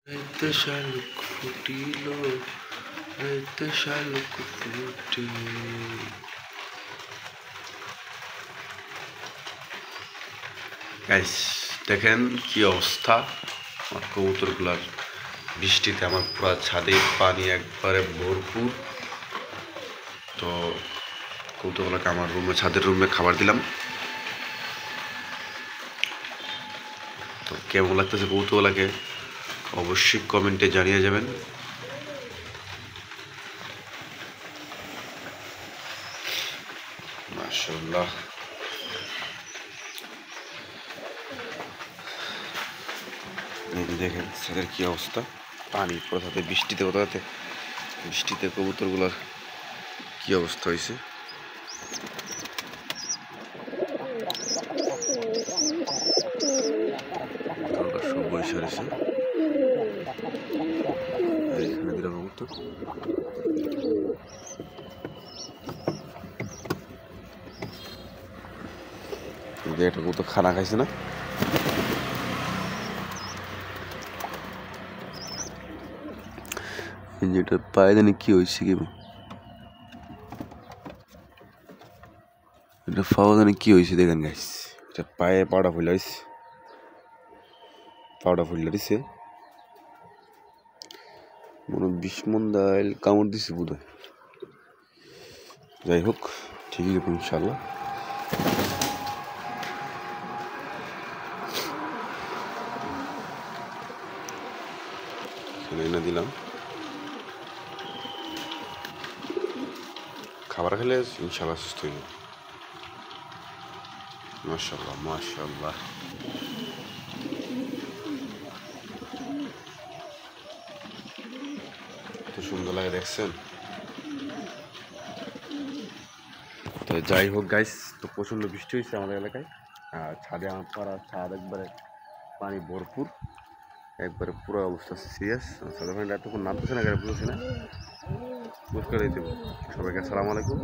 রাইতে শালুক ফুটিল, রাইতে শালুক ফুটে। গাইস দেখেন কি অবস্থা আমার কবুতরগুলার। বৃষ্টিতে আমার পুরো ছাদে পানি একবারে ভরপুর। তো কবুতরগুলোকে আমার ছাদের রুমে খাবার দিলাম। তো কেমন লাগতেছে কবুতরগুলোকে অবশ্যই কমেন্টে জানিয়ে যাবেন। মাশাআল্লাহ, দেখেন ছাদের কি অবস্থা, পানি পুরো সাথে বৃষ্টিতে কবুতরগুলোর কি অবস্থা হয়েছে। সব বৈশা রয়েছে এখানে দিলাম কবুতর। একটা কবুতর খানা খাইছে না, যেটা পায়ে জানি কি হয়েছে, কি এটা পাওয়া জানি কি হয়েছে। দেখেন গাইস, এটা পায়ে পাউডার ফুলে দিছে মনে বিষ্মন্দাইল কামড় দিছে বোধ হয়। যাই হোক, ঠিকই দেখুন ইনশাল্লাহ। এনে দিলাম খাবার, খেলে ইনশাল্লাহ সুস্থ হইব। মাশাআল্লাহ মাশাআল্লাহ, কত সুন্দর লাগে দেখছেন। তো যাই হোক গাইস, তো প্রচণ্ড বৃষ্টি হয়েছে আমাদের এলাকায়। আর ছাদে আমার পাড়া ছাদ একবারে পানি ভরপুর, একবারে পুরো অবস্থা সিরিয়াস। ছাদের পানিটা এতক্ষণ নামতেছে না, বুঝতেছি না, বুঝতে দেবো। সবাইকে আসসালামু আলাইকুম।